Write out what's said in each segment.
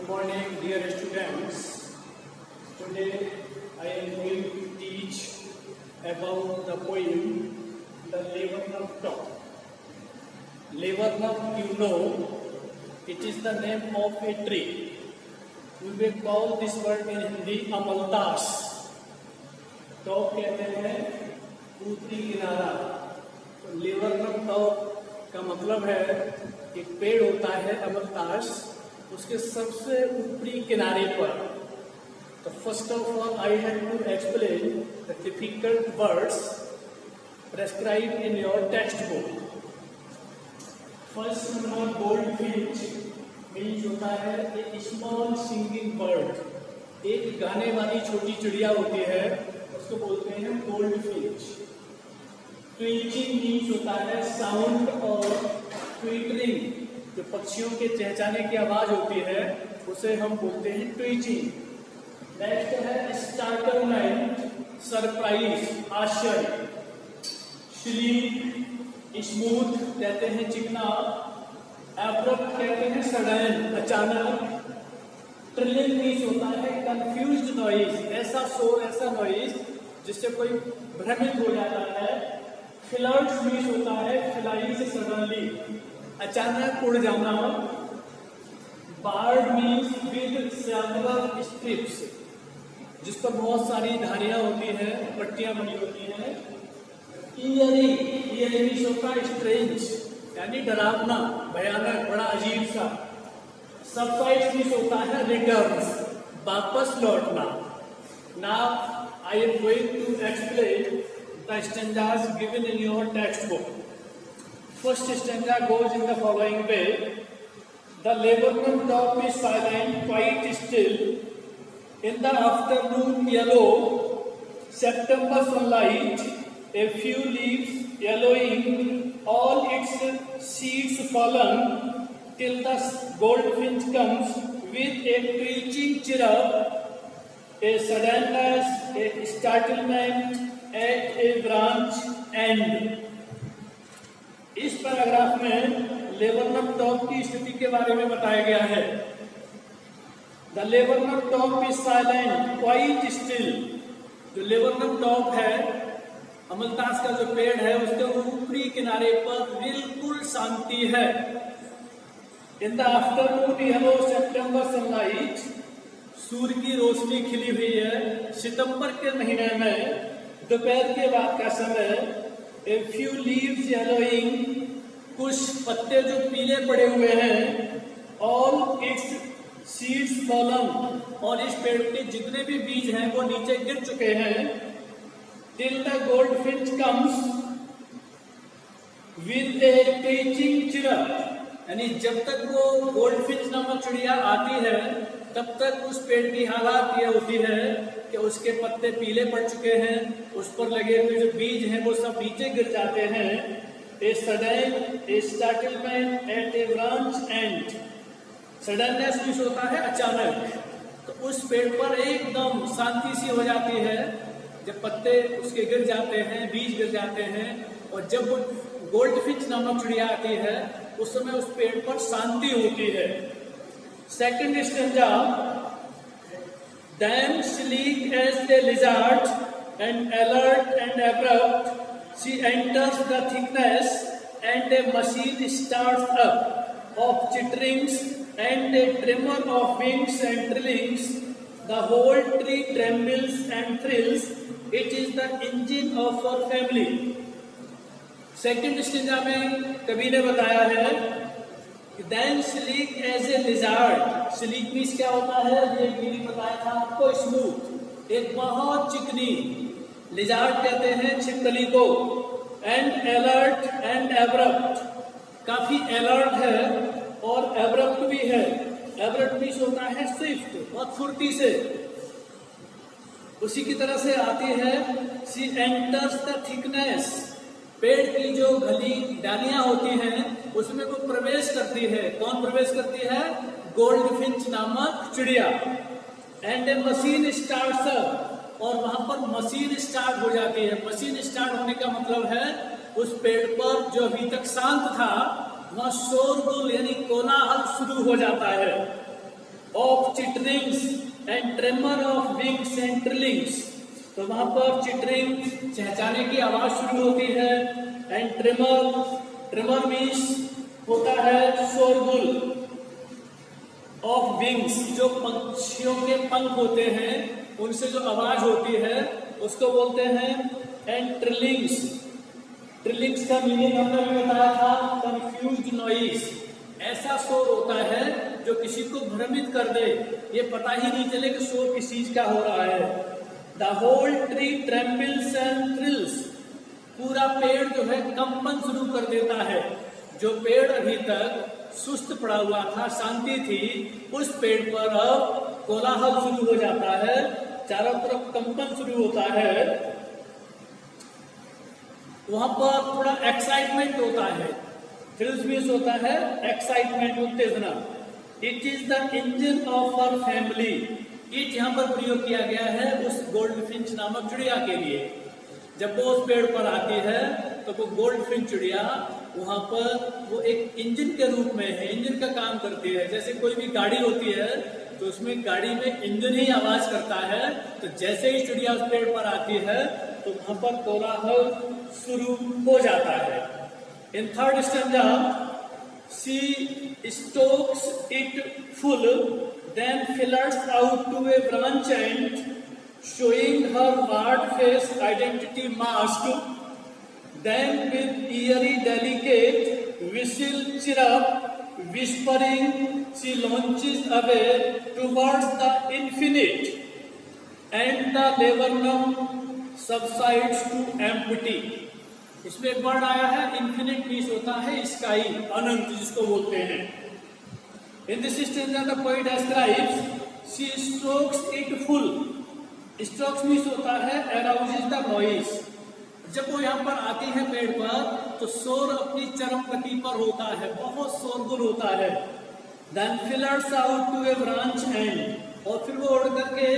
Good morning, dear students. Today I am going to teach about the poem The Laburnum Top. Laburnum, you know, it is the name of a tree. We will call this word in Hindi Amaltas. Top कहते हैं ऊपरी किनारा. तो laburnum top का मतलब है एक पेड़ होता है अमलतास, उसके सबसे ऊपरी किनारे पर. तो first of all I have to explain the difficult words prescribe in your text book. First number goldfinch means होता है एक स्मॉल सिंगिंग बर्ड. एक गाने वाली छोटी चिड़िया होती है, उसको बोलते हैं गोल्डफिंच. ट्विचिंग मीन्स होता है साउंड और ट्विटरिंग, जो पक्षियों के चहचहाने की आवाज होती है उसे हम बोलते हैं ट्विचिंग. नेक्स्ट है स्टार्टलमेंट, सरप्राइज, आश्चर्य. स्लीप, स्मूथ कहते हैं चिकना. एब्रप्ट कहते हैं सडन, अचानक. ट्रिलिंग मीन्स होता है कंफ्यूज्ड नॉइज, ऐसा शोर, ऐसा नॉइज जिससे कोई भ्रमित हो जाता है. फ्लर्ट्स मीन्स होता है फ्लाई से सडनली, अचानक उड़ जाना. Barred means with several stripes, जिस पर बहुत सारी धारियां होती हैं, पट्टियां बनी होती हैं. ईयरिंग मीन्स होता है स्ट्रेंज, यानी डरावना, भयानक, बड़ा अजीब सा. सबसाइड मीन्स होता है रिटर्न, वापस लौटना. Now I am going to explain the stanzas given in your text book. First stanza goes in the following way. The laburnum top is silent, quite still. In the afternoon yellow, September sunlight, a few leaves yellowing, all its seeds fallen, till the goldfinch comes with a twitching chirrup, a suddenness, a startlement at a branch end. इस paragraph में laburnum top की स्थिति के बारे में बताया गया है. The laburnum top is silent, quite still. जो लेबरनम टॉप है, अमलतास का जो पेड़ है, उसके ऊपरी किनारे पर बिल्कुल शांति है. In the afternoon yellow September sunlight, सूर्य की रोशनी खिली हुई है. सितंबर के महीने में दोपहर के बाद का समय. A few leaves yellowing, कुछ पत्ते जो पीले पड़े हुए हैं. All its seeds fallen, और इस पेड़ के जितने भी बीज हैं वो नीचे गिर चुके हैं. Till the goldfinch comes with a twitching chirrup, यानी जब तक वो गोल्डफिंच नामक चिड़िया आती है तब तक उस पेड़ की हालत ये होती है कि उसके पत्ते पीले पड़ चुके हैं, उस पर लगे हुए जो बीज हैं वो सब नीचे गिर जाते हैं. A sudden, a startlement at a branch end. Suddenness means होता है अचानक. तो उस पेड़ पर एकदम शांति सी हो जाती है जब पत्ते उसके गिर जाते हैं, बीज गिर जाते हैं. और जब वो गोल्डफिंच नामक चिड़िया आती है उस समय उस पेड़ पर शांति होती है. Second stanza. Then sleek as a lizard and alert and abrupt, she enters the thickness, and a machine starts up of chitterings and a tremor of wings and trillings. The whole tree trembles and thrills. It is the engine of our family. Second stanza में कवि ने बताया है कि then sleek as a lizard. sleek means क्या होता है, ये गिरी बताया था आपको. स्मूथ, एक बहुत चिकनी. लिजार्ड कहते हैं छिपकली को. एंड अलर्ट एंड एब्रप्ट, काफी अलर्ट है और एब्रप्ट भी है. एब्रप्ट मीन्स होता है स्विफ्ट, बहुत फुर्ती से. उसी की तरह से आती है. शी एंटर्स द थिकनेस, पेड़ की जो घनी डालियां होती हैं उसमें वो प्रवेश करती है. कौन प्रवेश करती है? गोल्डफिंच नामक चिड़िया. And A machine starts up, और वहां पर मशीन स्टार्ट हो जाती है. मशीन स्टार्ट होने का मतलब है उस पेड़ पर जो अभी तक शांत था वहां शोरगुल यानी कोलाहल शुरू हो जाता है. Of चिटरिंग्स and tremor of wings and trillings. तो वहां पर चिटरिंग, चहचहाने की आवाज शुरू होती है, एंड ट्रेमर मीन्स होता है शोरगुल, ऑफ विंग्स जो पक्षियों के पंख होते हैं उनसे जो आवाज होती है उसको बोलते हैं, एंड ट्रिलिंग्स का मीनिंग हमने भी बताया था, कंफ्यूज्ड नॉइज, ऐसा शोर होता है जो किसी को भ्रमित कर दे, ये पता ही नहीं चले कि शोर किस चीज का हो रहा है। The whole tree trembles and thrills, पूरा पेड़ जो है कंपन शुरू कर देता है। जो पेड़ अभी तक सुस्त पड़ा हुआ था, शांति थी, उस पेड़ पर अब कोलाहल शुरू हो जाता है, चारों तरफ कंपन शुरू होता है, वहां पर थोड़ा एक्साइटमेंट होता है। थ्रिल्स मीन्स होता है एक्साइटमेंट, उत्तेजना। It is the engine of our family, it यहाँ पर प्रयोग किया गया है उस गोल्डफिंच नामक चिड़िया के लिए। जब वो उस पेड़ पर आती है तो वो गोल्डफिंच चिड़िया वहां पर वो एक इंजन के रूप में है, इंजन का काम करती है। जैसे कोई भी गाड़ी होती है तो उसमें गाड़ी में इंजन ही आवाज करता है, तो जैसे ही चिड़िया उस पेड़ पर आती है तो वहां पर कोलाहल शुरू हो जाता है। In third stanza, she Stokes it full, then flirts out to a branch end, showing her hard face identity mask. Then with eerie delicate whistle chirrup, whispering, she launches away towards the infinite, and the laburnum subsides to empty. इसमें एक word आया है, infinite means होता है sky, अनंत जिसको बोलते हैं। In this stanza, the poet describes, she strokes it full. Strokes means होता है arouses the noise. जब वो यहाँ पर आती है पेड़ पर तो शोर अपनी चरम गति पर होता है, बहुत शोरगुल होता है। Then flirts out to a branch end, और फिर वो उड़ करके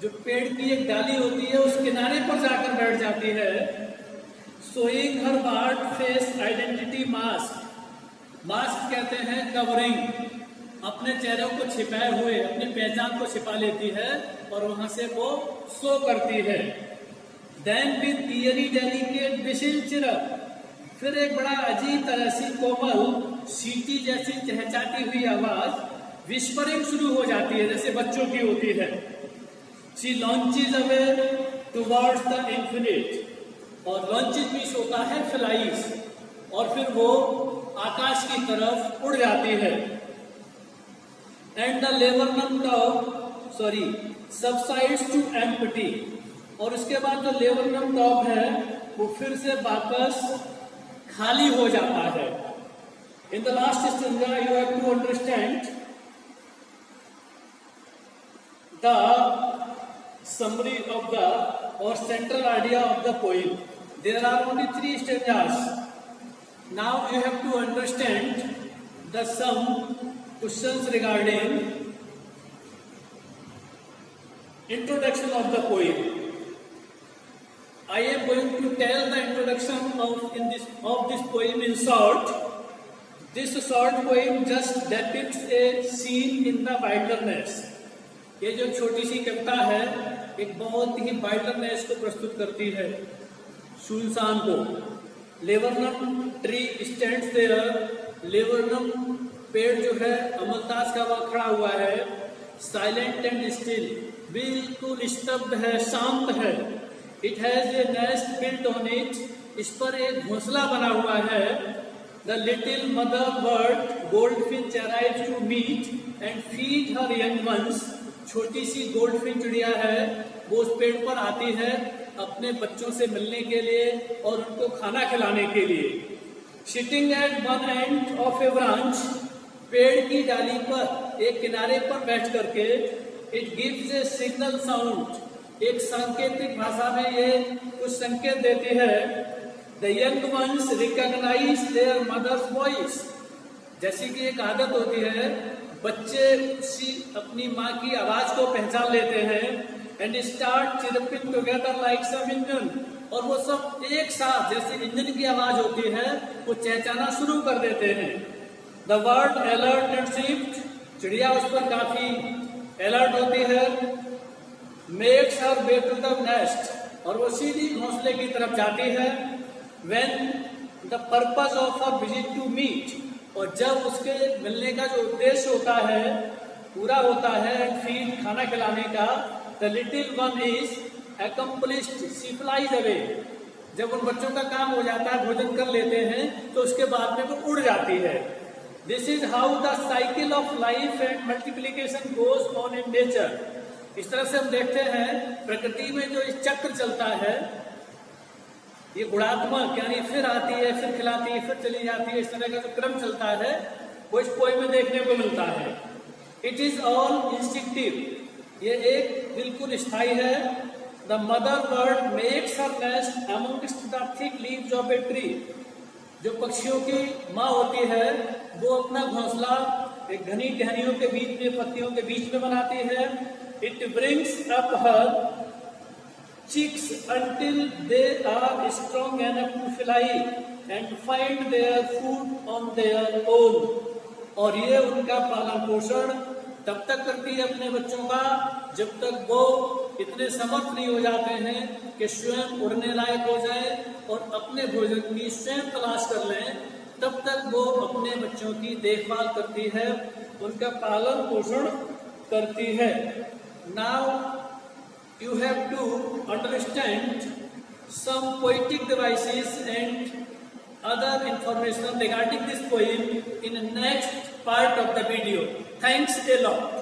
जो पेड़ की एक डाली होती है उस किनारे पर जाकर बैठ जाती है। Showing her hard face identity mask. Mask कहते हैं कवरिंग, अपने चेहरे को छिपाए हुए अपनी पहचान को छिपा लेती है और वहां से वो शो करती है। देन विद ईयरी डेलिकेट विशिल चिरप, फिर एक बड़ा अजीब तरह से कोमल सीटी जैसी चहचहाती हुई आवाज विस्परिंग शुरू हो जाती है, जैसे बच्चों की होती है। She launches away towards the infinite, और लॉन्चेज मीन्स होता है फ्लाइज, और फिर वो आकाश की तरफ उड़ जाती है। And the laburnum top subsides to empty, और उसके बाद जो लेबरनम टॉप है वो फिर से वापस खाली हो जाता है। In the last stanza you have to understand the summary of the और central idea of the poem. There are only 3 stanzas. Now you have to understand the some questions regarding introduction of the poem. I am going to tell the introduction of this poem in short. This short poem just depicts a scene in the wilderness. ये जो छोटी सी कविता है एक बहुत ही wilderness को प्रस्तुत करती है, सुनसान को। Laburnum tree stands there, laburnum पेड़ जो है अमलतास का वह खड़ा हुआ है। साइलेंट एंड स्टिल, बिल्कुल स्तब्ध है, शांत है। It has a nest built on it, इस पर एक घोंसला बना हुआ है। The little mother bird goldfinch arrives to meet and feed her young ones, छोटी सी गोल्डफिंच चिड़िया है, वो उस पेड़ पर आती है अपने बच्चों से मिलने के लिए और उनको खाना खिलाने के लिए। Sitting at one end of a branch, पेड़ की डाली पर एक किनारे पर बैठ करके, it gives a signal sound, एक सांकेतिक भाषा में ये कुछ संकेत देती है। The young ones recognise their mother's voice, जैसी कि एक आदत होती है, बच्चे अपनी माँ की आवाज को पहचान लेते हैं। And start chirping together like some engine, और वो सब एक साथ जैसे इंजन की आवाज होती है वो चहचहाना शुरू कर देते हैं। The word alert and swift चिड़िया उस पर काफी अलर्ट होती है। Makes her way to the nest, और वो सीधी घोंसले की तरफ जाती है। When the purpose of a visit to meet, और जब उसके मिलने का जो उद्देश्य होता है पूरा होता है, फीड खाना खिलाने का, the little one is accomplished, she flies away। जब उन बच्चों का काम हो जाता है, भोजन कर लेते हैं, तो उसके बाद में वो उड़ जाती है। This is how the cycle of life and multiplication goes on in nature. इस तरह से हम देखते हैं प्रकृति में जो इस चक्र चलता है, ये गुणात्मक, यानी फिर आती है, फिर खिलाती है, फिर चली जाती है, इस तरह का जो क्रम चलता है वो इस पोएम में देखने को मिलता है। इट इज ऑल इंस्टिंक्टिव, ये एक बिल्कुल स्थायी है। The mother bird makes her nest amongst the thick leaves of a tree, जो पक्षियों की माँ होती है वो अपना घोंसला एक घनी टहनियों के बीच में, पत्तियों के बीच में बनाती है। It brings up her chicks until they are strong enough to fly and find their food on their own, और ये उनका पालन पोषण तब तक करती है अपने बच्चों का जब तक वो इतने समर्थ नहीं हो जाते हैं कि स्वयं उड़ने लायक हो जाए और अपने भोजन की स्वयं तलाश कर लें। तब तक वो अपने बच्चों की देखभाल करती है, उनका पालन पोषण करती है। Now you have to understand some poetic devices and other information regarding this poem in the next part of the video. Thanks a lot.